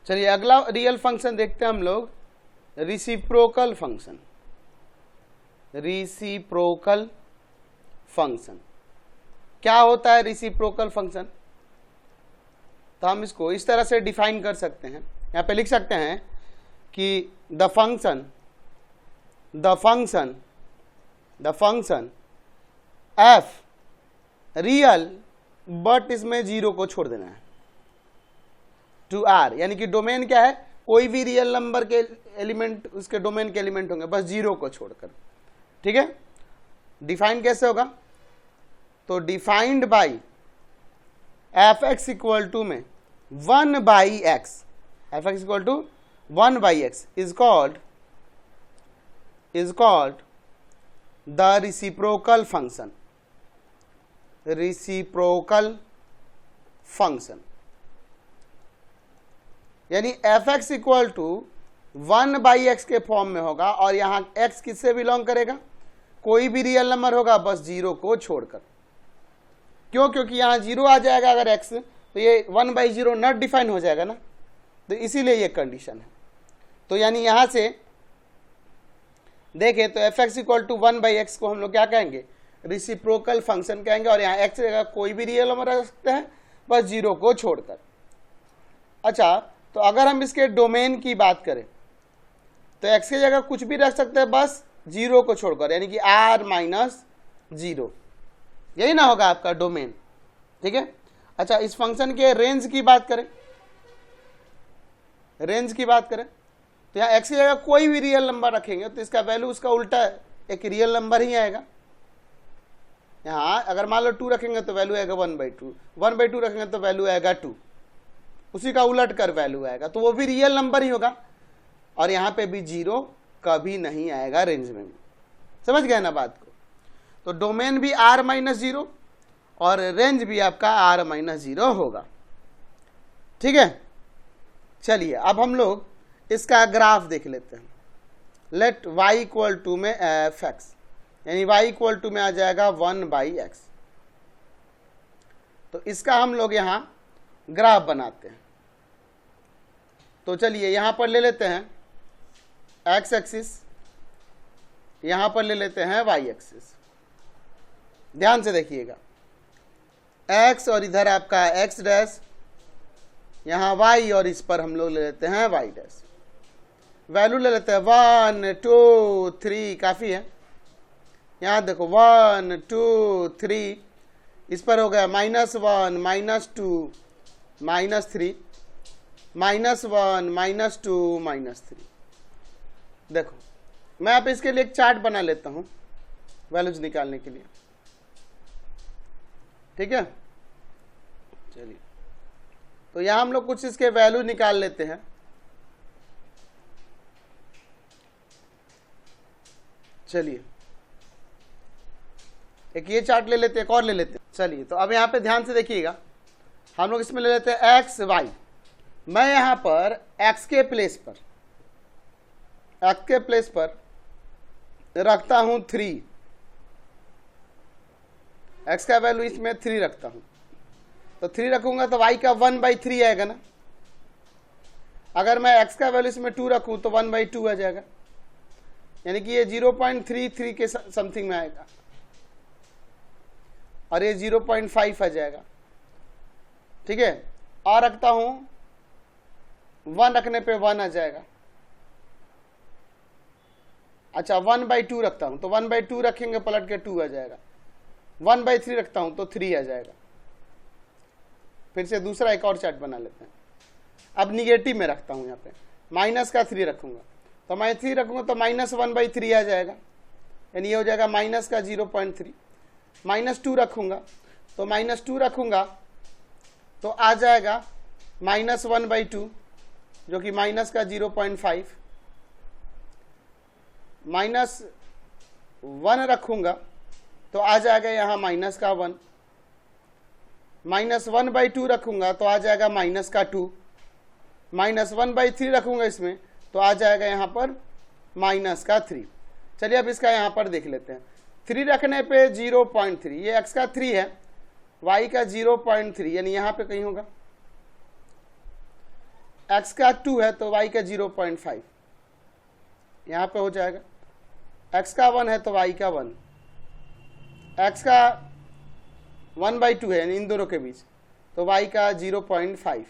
चलिए अगला real function देखते हैं हम लोग, रिसिप्रोकल फंक्शन। रिसिप्रोकल फंक्शन क्या होता है? रिसिप्रोकल फंक्शन तो हम इसको इस तरह से डिफाइन कर सकते हैं, यहाँ पे लिख सकते हैं कि the function f real but इसमें जीरो को छोड़ देना है टू आर, यानी कि डोमेन क्या है? कोई भी रियल नंबर के एलिमेंट उसके डोमेन के एलिमेंट होंगे बस जीरो को छोड़कर। ठीक है, डिफाइन कैसे होगा? तो defined by f x equal to में 1 by x, f x equal to 1 by x is called the reciprocal function. Reciprocal function यानी f x equal to 1 by x के फॉर्म में होगा, और यहां एक्स किससे बिलोंग करेगा? कोई भी रियल नंबर होगा बस जीरो को छोड़कर। क्यों? क्योंकि यहां जीरो आ जाएगा अगर एक्स, तो ये 1 बाई जीरो नॉट डिफाइन हो जाएगा ना, तो इसीलिए ये कंडीशन है। तो यानी यहां से देखें तो f x equal to 1 by x को हम लोग क्या कहेंगे? रिसिप्रोकल फंक्शन कहेंगे, और यहाँ एक्स जगह कोई भी रियल नंबर रख सकते हैं बस जीरो को छोड़कर। अच्छा, तो अगर हम इसके डोमेन की बात करें तो एक्स की जगह कुछ भी रख सकते हैं बस जीरो को छोड़कर, यानी कि आर माइनस जीरो, यही ना होगा आपका डोमेन। ठीक है, अच्छा इस फंक्शन के रेंज की बात करें, तो यहाँ एक्स की जगह कोई भी रियल नंबर रखेंगे तो इसका वैल्यू उसका उल्टा एक रियल नंबर ही आएगा। यहाँ अगर मान लो 2 रखेंगे तो वैल्यू आएगा 1/2, 1/2 रखेंगे तो वैल्यू आएगा 2, उसी का उलट कर वैल्यू आएगा, तो वो भी रियल नंबर ही होगा। और यहाँ पे भी जीरो कभी नहीं आएगा रेंज में। समझ गए ना बात को? तो डोमेन भी r माइनस जीरो और रेंज भी आपका r माइनस जीरो होगा। ठीक है, चलिए अब हम लोग इसका ग्राफ देख लेते हैं। लेट y इक्वल टू में एफ एक्स, यानी y इक्वल टू में आ जाएगा 1 बाई एक्स। तो इसका हम लोग यहाँ ग्राफ बनाते हैं। तो चलिए यहां पर ले लेते हैं x एक्सिस, यहां पर ले लेते हैं y एक्सिस। ध्यान से देखिएगा, x और इधर आपका x डैश, यहां y और इस पर हम लोग ले लेते हैं y डैश। वैल्यू ले लेते हैं 1 2 3, काफी है। यहां देखो 1 2 3, इस पर हो गया -1 -2 -3, -1 -2 -3। देखो मैं आप इसके लिए एक चार्ट बना लेता हूं वैल्यूज निकालने के लिए। ठीक है, चलिए तो यहां हम लोग कुछ इसके वैल्यू निकाल लेते हैं। चलिए एक ये चार्ट ले लेते हैं, एक और ले लेते हैं। चलिए तो अब यहां पे ध्यान से देखिएगा, हम लोग इसमें ले लेते हैं एक्स वाई। मैं यहां पर एक्स के प्लेस पर रखता हूं 3, एक्स का वैल्यू इसमें 3 रखता हूं, तो 3 रखूंगा तो वाई का 1/3 आएगा ना। अगर मैं एक्स का वैल्यू इसमें 2 रखूं तो 1/2 आ जाएगा, यानी कि ये 0.33 के समथिंग में आएगा, और ये 0.5 आ जाएगा। ठीक है, और रखता हूं 1 रखने पे 1 आ जाएगा। अच्छा 1/2 रखता हूं तो 1/2 रखेंगे पलट के 2 आ जाएगा। 1/3 रखता हूं तो 3 आ जाएगा। फिर से दूसरा एक और चार्ट बना लेते हैं। अब निगेटिव में रखता हूं, यहाँ पे माइनस का 3 रखूंगा, तो मैं 3 रखूंगा तो -1/3 आ जाएगा, यानी ये हो जाएगा माइनस का 0.3। -2 रखूंगा तो -2 रखूंगा तो आ जाएगा -1/2, जो कि माइनस का 0.5। -1 रखूंगा तो आ जाएगा यहाँ माइनस का 1। -1/2 रखूंगा तो आ जाएगा माइनस का 2। -1/3 रखूंगा इसमें तो आ जाएगा यहाँ पर माइनस का 3। चलिए अब इसका यहाँ पर देख लेते हैं। 3 रखने पे 0.3, ये x का 3 है, y का 0.3, यानी यहाँ पे कहीं होगा। x का 2 है तो y का 0.5 यहाँ पे हो जाएगा, x का 1 है तो y का 1, x का 1/2 है इन दोनों के बीच तो y का 0.5,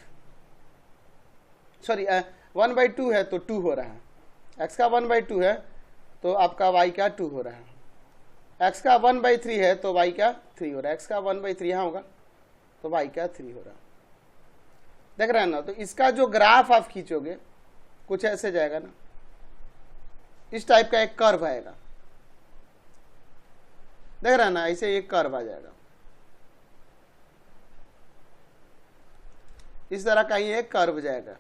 सॉरी 1/2 है तो 2 हो रहा है, x का 1/2 है तो आपका y का 2 हो रहा है, x का 1/3 है तो y का 3 हो रहा है, x का 1/3 यहाँ होगा तो y का 3 हो रहा है। देख रहे हैं ना, तो इसका जो ग्राफ आप खींचोगे कुछ ऐसे जाएगा ना, इस टाइप का एक कर्व आएगा, देख रहे हैं ना, ऐसे एक कर्व आ जाएगा, इस तरह का ये एक कर्व जाएगा।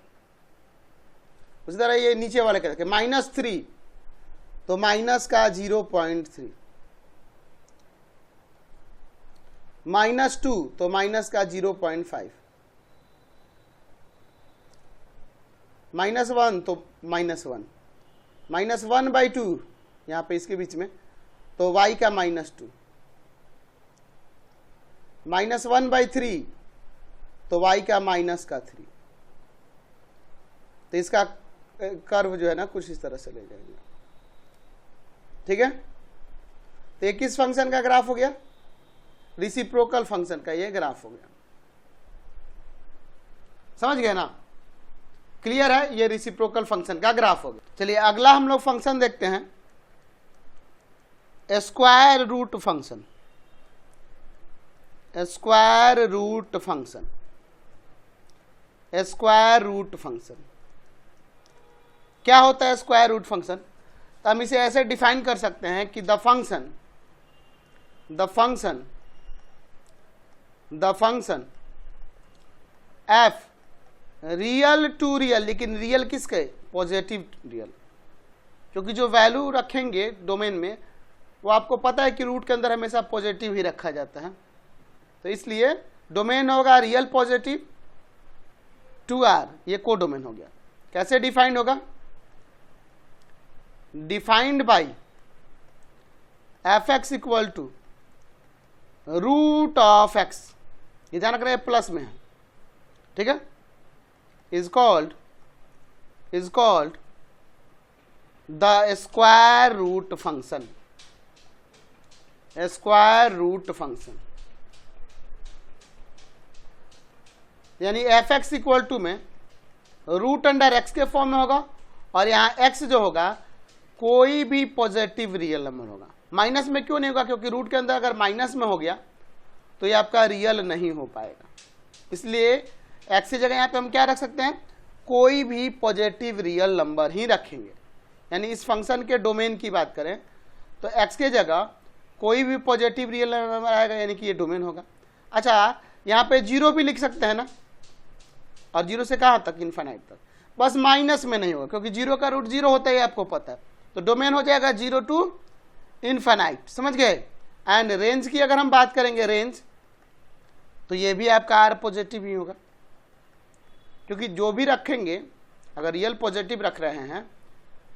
उसी तरह ये नीचे वाले का देखें, -3 तो माइनस का 0.3, -2 तो माइनस का 0.5, -1 तो -1, -1/2 यहाँ पे इसके बीच में तो y का -2, -1/3 तो y का -3। तो इसका कर्व जो है ना कुछ इस तरह से ले जाएंगे, ठीक है। तो ये किस फंक्शन का ग्राफ हो गया? रिसिप्रोकल फंक्शन का ये ग्राफ हो गया, समझ गए ना? क्लियर है? ये रिसिप्रोकल फंक्शन का ग्राफ हो गया। चलिए अगला हम लोग फंक्शन देखते हैं, square root function. Square root function, square root function क्या होता है? स्क्वायर रूट फंक्शन, तो हम इसे ऐसे डिफाइन कर सकते हैं कि the function f real to real, लेकिन रियल किसके? पॉजिटिव रियल, क्योंकि जो वैल्यू रखेंगे डोमेन में वो आपको पता है कि रूट के अंदर हमेशा पॉजिटिव ही रखा जाता है, तो इसलिए डोमेन होगा रियल पॉजिटिव टू आर, ये को डोमेन हो गया। कैसे डिफाइंड होगा? Defined by f x equal to root of x, ये ध्यान रख रहे हैं प्लस में है, ठीक है, is called the square root function. Square root function यानी एफ एक्स इक्वल टू में रूट अंडर एक्स के फॉर्म में होगा, और यहां एक्स जो होगा कोई भी पॉजिटिव रियल नंबर होगा। माइनस में क्यों नहीं होगा? क्योंकि रूट के अंदर अगर माइनस में हो गया तो ये आपका रियल नहीं हो पाएगा, इसलिए एक्स की जगह यहां पे हम क्या रख सकते हैं? कोई भी पॉजिटिव रियल नंबर ही रखेंगे। यानी इस फंक्शन के डोमेन की बात करें तो एक्स के जगह कोई भी पॉजिटिव रियल नंबर आएगा, यानी कि ये डोमेन होगा। अच्छा, यहाँ पे 0 भी लिख सकते हैं ना, और 0 से कहाँ तक? इनफाइनाइट तक, बस माइनस में नहीं होगा, क्योंकि 0 का रूट 0 होता है, आपको पता है। तो डोमेन हो जाएगा 0 टू इनफाइनाइट, समझ गए। एंड रेंज की अगर हम बात करेंगे, रेंज, तो ये भी आपका आर पॉजिटिव ही होगा, क्योंकि जो भी रखेंगे, अगर रियल पॉजिटिव रख रहे हैं,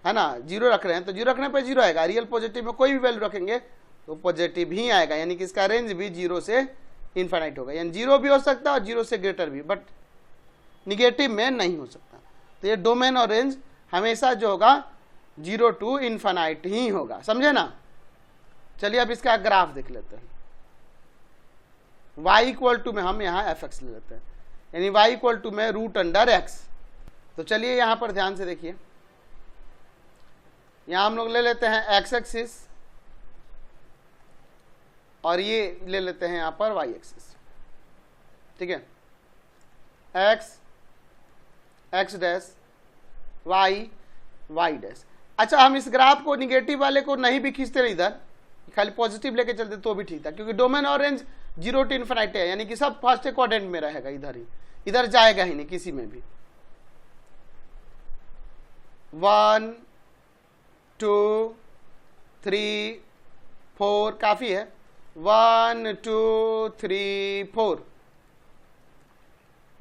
है ना, 0 रख रहे हैं तो 0 रखने पर 0 आएगा, रियल पॉजिटिव में कोई भी वैल्यू रखेंगे तो पॉजिटिव ही आएगा, यानी कि इसका रेंज भी 0 से इनफाइनाइट होगा। यानी 0 भी हो सकता है और 0 से ग्रेटर भी, बट निगेटिव में नहीं हो सकता। तो ये डोमेन और रेंज हमेशा जो होगा 0 टू इनफाइनाइट ही होगा, समझे ना। चलिए अब इसका ग्राफ देख लेते हैं। y इक्वल टू में हम यहाँ एफ एक्स ले लेते हैं, यानी y इक्वल टू में रूट अंडर एक्स। तो चलिए यहां पर ध्यान से देखिए, यहां हम लोग ले लेते हैं एक्स एक्सिस, और ये ले लेते हैं यहां पर वाई एक्सिस, ठीक है। X dash, y dash. अच्छा, हम इस ग्राफ को निगेटिव वाले को नहीं भी खींचते रहे इधर, खाली पॉजिटिव लेके चलते तो भी ठीक था, क्योंकि डोमेन और रेंज 0 टू इनफिनिटी है, यानी कि सब फर्स्ट क्वाड्रेंट में रहेगा, इधर जाएगा ही नहीं किसी में भी। 1 2 3 4 काफी है, 1 2 3 4।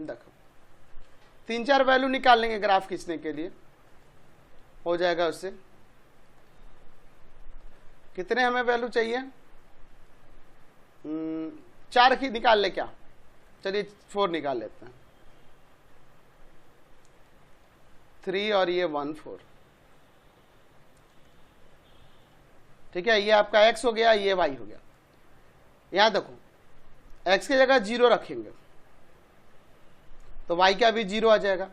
देखो 3-4 वैल्यू निकाल लेंगे ग्राफ खींचने के लिए, हो जाएगा उससे। कितने हमें वैल्यू चाहिए? 4 की निकाल ले क्या? चलिए 4 निकाल लेते हैं। 3 और ये 1 4। ठीक है, ये आपका x हो गया, ये y हो गया। यहां देखो x की जगह 0 रखेंगे तो y का भी 0 आ जाएगा,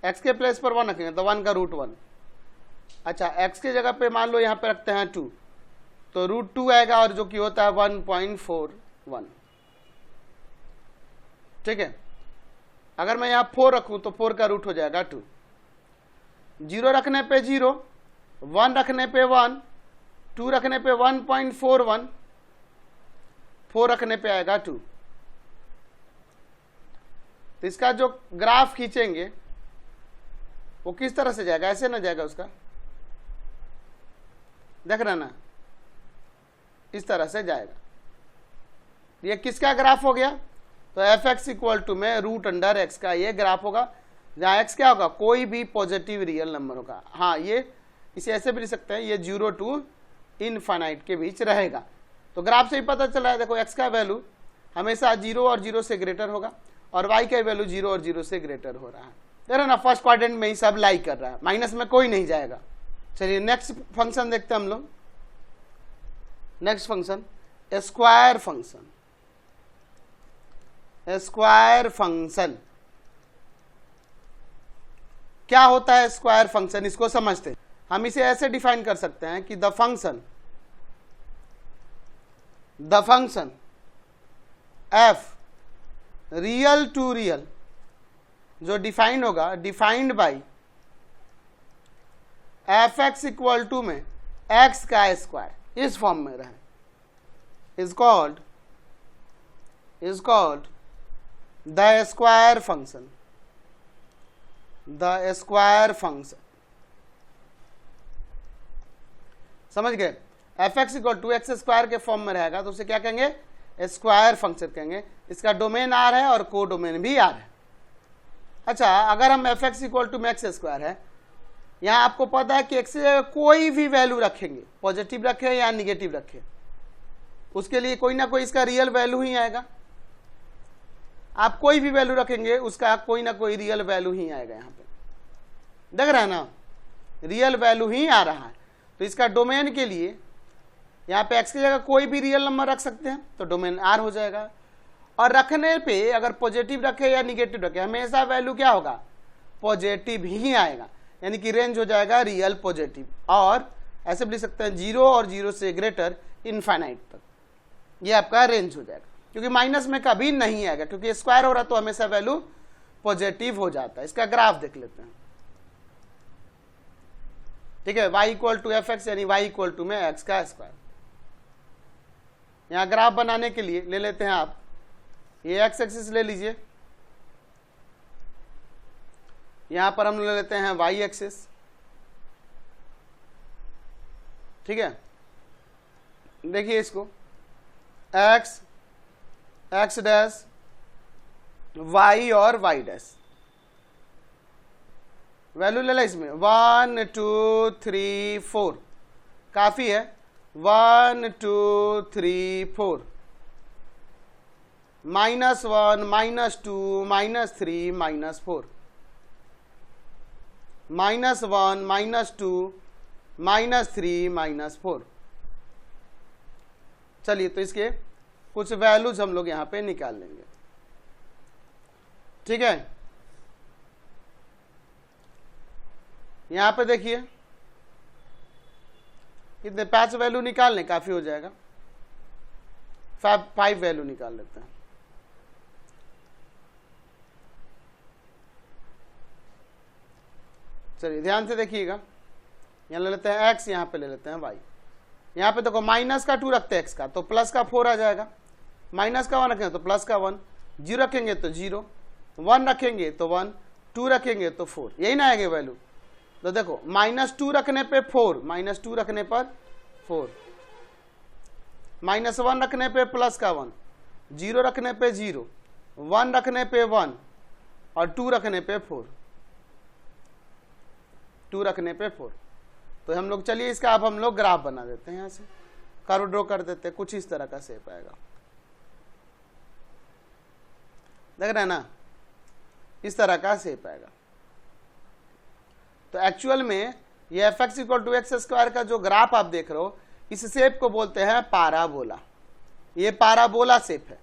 x के प्लेस पर 1 रखेंगे तो 1 का रूट 1। अच्छा, x की जगह पे मान लो यहां पे रखते हैं 2 तो रूट 2 आएगा, और जो कि होता है 1.41। ठीक है, अगर मैं यहां 4 रखूं तो 4 का रूट हो जाएगा 2। 0 रखने पे 0, 1 रखने पे 1, 2 रखने पे 1.41, 4 रखने पे आएगा 2। तो इसका जो ग्राफ खींचेंगे वो किस तरह से जाएगा, ऐसे ना जाएगा उसका, देख रहे ना, इस तरह से जाएगा। ये किसका ग्राफ हो गया, तो एफ एक्स इक्वल टू में रूट अंडर एक्स का ये ग्राफ होगा, जहां एक्स क्या होगा, कोई भी पॉजिटिव रियल नंबर होगा। हाँ, ये इसे ऐसे भी लिख सकते हैं, ये 0 टू इनफाइनाइट के बीच रहेगा। तो ग्राफ से ही पता चला है, देखो एक्स का वैल्यू हमेशा 0 और 0 से ग्रेटर होगा, और वाई का वैल्यू 0 और 0 से ग्रेटर हो रहा है। देख रहे ना, फर्स्ट क्वाड्रेंट में ही सब लाई कर रहा है, माइनस में कोई नहीं जाएगा। चलिए नेक्स्ट फंक्शन देखते हैं हम लोग। Next function square function. Square function क्या होता है? स्क्वायर फंक्शन इसको समझते हैं। हम इसे ऐसे डिफाइन कर सकते हैं कि the function f real to real जो डिफाइंड होगा, defined by f x equal to में एक्स का स्क्वायर, इस फॉर्म में रहे, is called the square function. The square function, समझ गए? F x equal to x square के फॉर्म में रहेगा तो उसे क्या कहेंगे? स्क्वायर फंक्शन कहेंगे। इसका डोमेन आर है और को डोमेन भी आर है। अच्छा, अगर हम एफ एक्स इक्वल टू में एक्स स्क्वायर है, यहां आपको पता है कि एक्स की जगह कोई भी वैल्यू रखेंगे, पॉजिटिव रखे या निगेटिव रखे, उसके लिए कोई ना कोई इसका रियल वैल्यू ही आएगा। आप कोई भी वैल्यू रखेंगे उसका कोई ना कोई रियल वैल्यू ही आएगा। यहां पे देख रहे हैं ना, रियल वैल्यू ही आ रहा है। तो इसका डोमेन के लिए यहां पे एक्स की जगह कोई भी रियल नंबर रख सकते हैं तो डोमेन आर हो जाएगा। और रखने पे अगर पॉजिटिव रखे या निगेटिव रखे, हमेशा वैल्यू क्या होगा? पॉजिटिव ही आएगा, यानी कि रेंज हो जाएगा रियल पॉजिटिव। और ऐसे भी लिख सकते हैं 0 और 0 से ग्रेटर इनफाइनाइट तक, ये आपका रेंज हो जाएगा, क्योंकि माइनस में कभी नहीं आएगा, क्योंकि स्क्वायर हो रहा तो हमेशा वैल्यू पॉजिटिव हो जाता है। इसका ग्राफ देख लेते हैं। ठीक है, y equal to f x यानी y इक्वल टू में एक्स का स्क्वायर। यहां ग्राफ बनाने के लिए ले लेते हैं आप, ये एक्स एक्सिस ले लीजिए, यहां पर हम ले लेते हैं y एक्सिस। ठीक है, देखिए इसको x x डैश y और y डैश, वैल्यू ले ला इसमें 1 2 3 4, काफी है। 1 2 3 4, -1 -2 -3 -4, -1 -2 -3 -4। चलिए, तो इसके कुछ वैल्यूज हम लोग यहां पे निकाल लेंगे। ठीक है, यहां पे देखिए कितने 5 वैल्यू निकालने काफी हो जाएगा। 5 वैल्यू निकाल लेते हैं। चलिए ध्यान से देखिएगा, यहां ले लेते हैं x, यहां पे ले लेते हैं y। यहां पे देखो माइनस का 2 रखते हैं x का तो प्लस का 4 आ जाएगा, माइनस का 1 रखेंगे तो प्लस का 1, 0 रखेंगे तो 0, 1 रखेंगे तो 1, 2 रखेंगे तो 4, यही ना आएगा वैल्यू। तो देखो -2 रखने पे 4, -2 रखने पर 4, -1 रखने पे प्लस का 1, 0 रखने पे 0, 1 रखने पे 1 और 2 रखने पे 4, 2 रखने पे 4। तो हम लोग चलिए इसका अब हम लोग ग्राफ बना देते हैं, यहां से कर्व ड्रॉ कर देते हैं, कुछ इस तरह का शेप आएगा। देख रहे हैं ना, इस तरह का शेप आएगा। तो एक्चुअल में ये f x equal to x square का जो ग्राफ आप देख रहे हो, इस शेप को बोलते हैं पाराबोला। ये पाराबोला शेप है।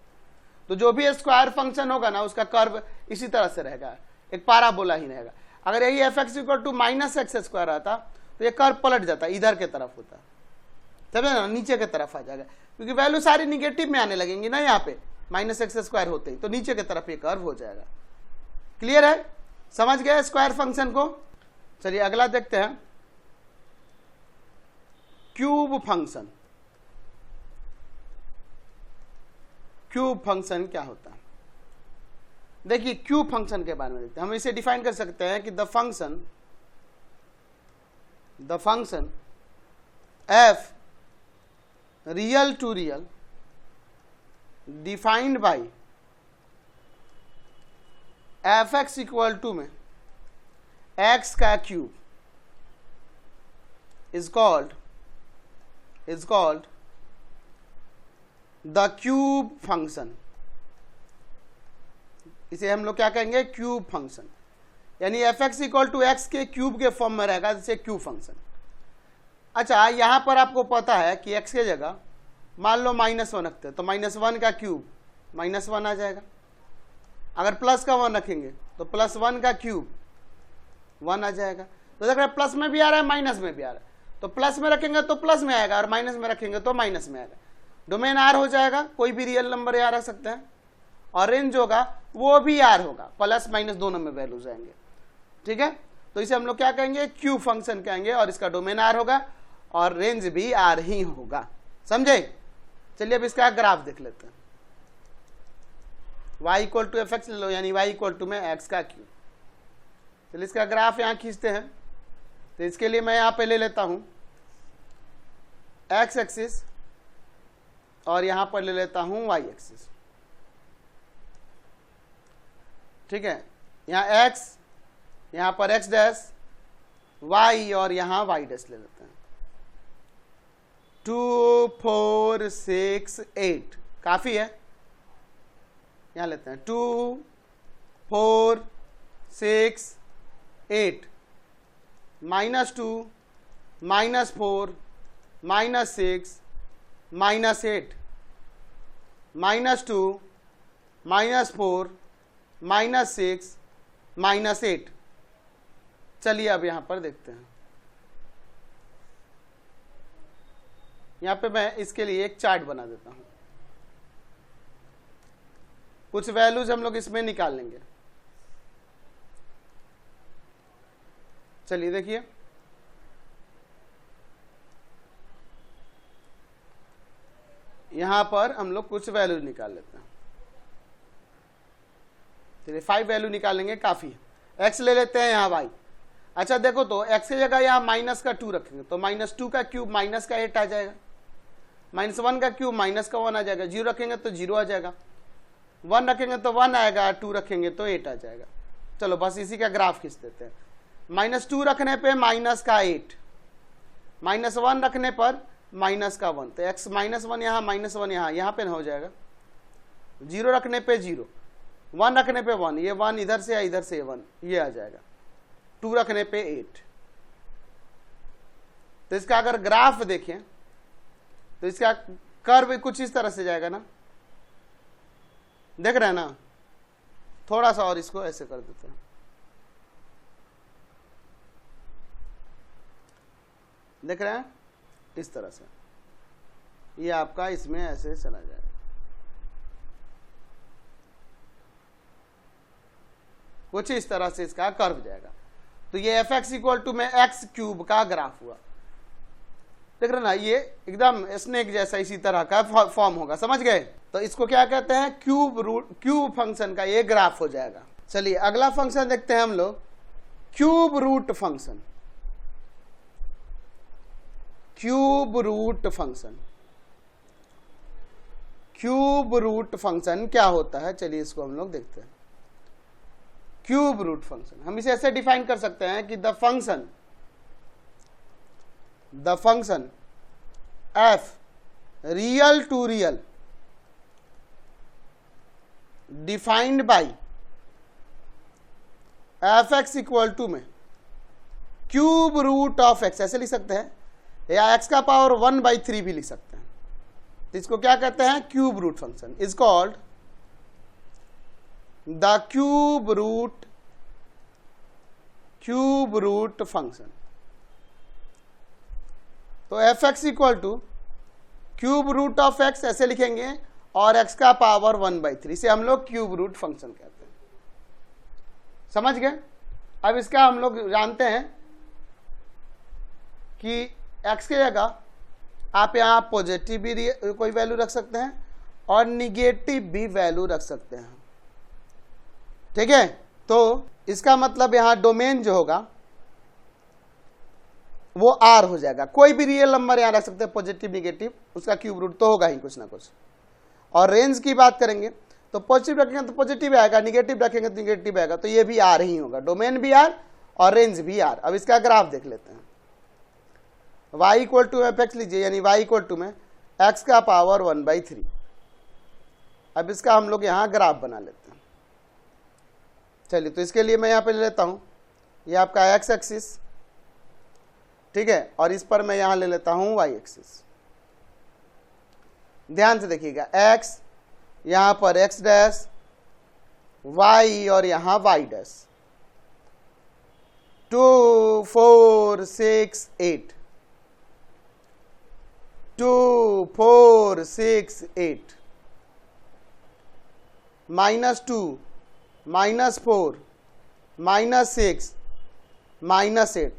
तो जो भी स्क्वायर फंक्शन होगा ना, उसका कर्व इसी तरह से रहेगा, एक पाराबोला ही रहेगा। अगर यही f x equal to minus x square आता तो ये कर्व पलट जाता, इधर के तरफ होता, समझे ना, नीचे के तरफ आ जाएगा, क्योंकि वैल्यू सारी निगेटिव में आने लगेंगी ना, यहाँ पे माइनस एक्स स्क्वायर होते ही, तो नीचे की तरफ ये कर्व हो जाएगा। क्लियर है, समझ गए स्क्वायर फंक्शन को। चलिए अगला देखते हैं, क्यूब फंक्शन। क्यूब फंक्शन क्या होता है? देखिए क्यूब फंक्शन के बारे में देखते हैं। हम इसे डिफाइन कर सकते हैं कि the function f real to real defined by f x equal to में एक्स का cube is called the cube function. इसे हम लोग क्या कहेंगे? Cube function. यानी f x equal to x के क्यूब के फॉर्म में रहेगा, जैसे क्यूब फंक्शन। अच्छा, यहां पर आपको पता है कि एक्स के जगह मान लो -1 रखते हैं, तो -1 का क्यूब -1 आ जाएगा। अगर प्लस का 1 रखेंगे तो +1 का क्यूब 1 आ जाएगा। तो देख रहे हैं प्लस में भी आ रहा है, माइनस में भी आ रहा है, तो प्लस में रखेंगे तो प्लस में आएगा और माइनस में रखेंगे तो माइनस में आएगा। डोमेन आर हो जाएगा, कोई भी रियल नंबर यहाँ रख सकते हैं, और रेंज होगा वो भी आर होगा, प्लस माइनस दोनों में वैल्यू जाएंगे। ठीक है, तो इसे हम लोग क्या कहेंगे? क्यूब फंक्शन कहेंगे, और इसका डोमेन आर होगा और रेंज भी आर ही होगा। समझे? चलिए अब इसका ग्राफ देख लेते हैं। y equal to f x ले लो, यानी y इक्वल टू में x का क्यूब। चलिए इसका ग्राफ यहां खींचते हैं। तो इसके लिए मैं यहां पे ले लेता हूं x एक्सिस और यहां पर ले लेता हूं y एक्सिस। ठीक है, यहां x, यहां पर x डैश, y और यहां y डैश ले लेते हैं। 2 4 6 8 काफी है, यहां लेते हैं 2 4 6 8 -2 -4 -6 -8 -2 -4 -6 -8। चलिए अब यहां पर देखते हैं। यहां पे मैं इसके लिए एक चार्ट बना देता हूं, कुछ वैल्यूज हम लोग इसमें निकाल लेंगे। चलिए देखिए, यहां पर हम लोग कुछ वैल्यूज निकाल लेते हैं। चलिए 5 वैल्यू निकालेंगे, काफी है। x ले लेते हैं, यहां y। अच्छा देखो, तो x की जगह यहां -2 रखेंगे तो -2 का क्यूब -8 आ जाएगा, -1 का क्यूब -1 आ जाएगा, 0 रखेंगे तो 0 आ जाएगा, 1 रखेंगे तो 1 आएगा, 2 रखेंगे तो 8 आ जाएगा। चलो बस इसी का ग्राफ खींच देते हैं। -2 रखने पे -8, -1 रखने पर -1, तो x -1 यहाँ, -1 यहाँ पे हो जाएगा। 0 रखने पे 0, 1 रखने पे 1, ये 1 इधर से या इधर से 1 ये आ जाएगा, 2 रखने पे 8। तो इसका अगर ग्राफ देखें तो इसका कर्व कुछ इस तरह से जाएगा ना, देख रहे हैं ना। थोड़ा सा और इसको ऐसे कर देते हैं, देख रहे हैं, इस तरह से ये आपका इसमें ऐसे चला जाएगा। कुछ इस तरह से इसका कर्व जाएगा। तो ये एफ एक्स इक्वल टू में एक्स क्यूब का ग्राफ हुआ, देख रहे ना, ये एकदम स्नेक जैसा इसी तरह का फॉर्म होगा। समझ गए? तो इसको क्या कहते हैं? क्यूब फंक्शन का ये ग्राफ हो जाएगा। चलिए अगला फंक्शन देखते हैं हम लोग, cube root function. Cube root function, cube root function क्या होता है? चलिए इसको हम लोग देखते हैं। क्यूब रूट फंक्शन हम इसे ऐसे डिफाइन कर सकते हैं कि the function f real to real defined by f x equal to में क्यूब रूट ऑफ एक्स ऐसे लिख सकते हैं, या एक्स का पावर 1/3 भी लिख सकते हैं। तो इसको क्या कहते हैं? Cube root function is called the cube root function. तो f x equal to cube root of x ऐसे लिखेंगे, और एक्स का पावर 1/3 से हम लोग क्यूब रूट फंक्शन कहते हैं। समझ गए? अब इसका हम लोग जानते हैं कि एक्स की जगह आप यहां पॉजिटिव भी कोई वैल्यू रख सकते हैं और निगेटिव भी वैल्यू रख सकते हैं। ठीक है, तो इसका मतलब यहां डोमेन जो होगा वो आर हो जाएगा। कोई भी रियल नंबर यहां रख सकते हैं, पॉजिटिव निगेटिव, उसका क्यूब रूट तो होगा ही कुछ ना कुछ। और रेंज की बात करेंगे तो पॉजिटिव रखेंगे तो पॉजिटिव आएगा, निगेटिव रखेंगे तो निगेटिव आएगा, तो ये भी आर ही होगा, डोमेन भी आर और रेंज भी आर। अब इसका ग्राफ देख लेते हैं। y equal to f x लीजिए, यानी y इक्वल टू में x का पावर 1/3। अब इसका हम लोग यहाँ ग्राफ बना लेते हैं। चलिए, तो इसके लिए मैं यहाँ पे ले लेता हूँ, ये आपका x एक्सिस, ठीक है, और इस पर मैं यहाँ ले लेता हूँ y एक्सिस। ध्यान से देखिएगा, x यहाँ पर x डैश, y और यहाँ y डैश, 2 4 6 8, 2 4 6 8, -2 -4 -6 -8,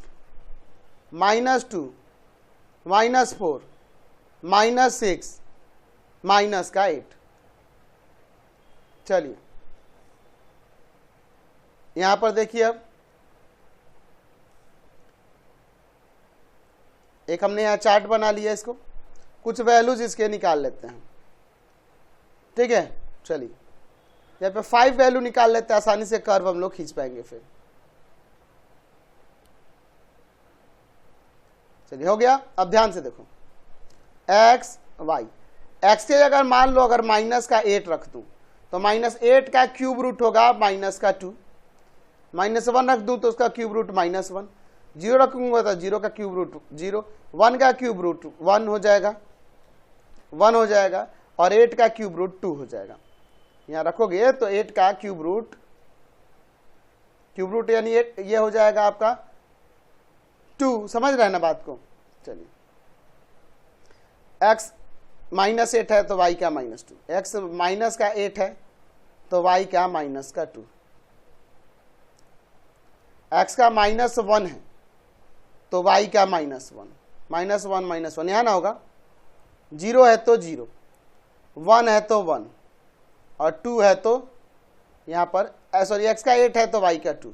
-2 -4 -6 माइनस का 8। चलिए यहां पर देखिए, अब एक हमने यहां चार्ट बना लिया, इसको कुछ वैल्यूज इसके निकाल लेते हैं। ठीक है, चलिए यहाँ पे 5 वैल्यू निकाल लेते हैं, आसानी से कर्व हम लोग खींच पाएंगे फिर। चलिए हो गया। अब ध्यान से देखो, एक्स वाई, एक्स के अगर मान लो अगर माइनस का 8 रख दूं तो -8 का क्यूब रूट होगा माइनस का 2, -1 रख दूं तो उसका क्यूब रूट -1, 0 रखूंगा तो 0 का क्यूब रूट 0, 1 का क्यूब रूट 1 हो जाएगा, 1 हो जाएगा, और 8 का क्यूब रूट 2 हो जाएगा। यहां रखोगे तो 8 का क्यूब रूट यानी ये हो जाएगा आपका 2। समझ रहे हैं ना बात को? चलिए, x -8 है तो y का -2, x माइनस का 8 है तो y का माइनस का 2, x का -1 है तो y का -1, -1 -1 यहां ना होगा, 0 है तो 0, 1 है तो 1, और 2 है तो यहां पर सॉरी x का 8 है तो y का 2,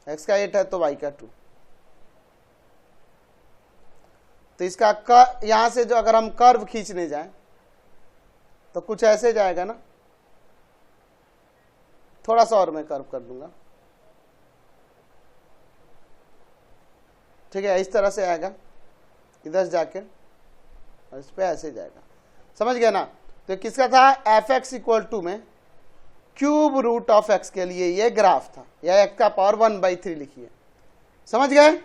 x का 8 है तो y का 2। तो इसका यहां से जो अगर हम कर्व खींचने जाएं तो कुछ ऐसे जाएगा ना, थोड़ा सा और मैं कर्व कर दूंगा, ठीक है, इस तरह से आएगा, इधर से जाके और इस पे ऐसे जाएगा। समझ गया ना? तो किसका था? एफ एक्स इक्वल टू में क्यूब रूट ऑफ एक्स के लिए ये ग्राफ था, या एक्स का पावर 1/3 लिखिए। समझ गए?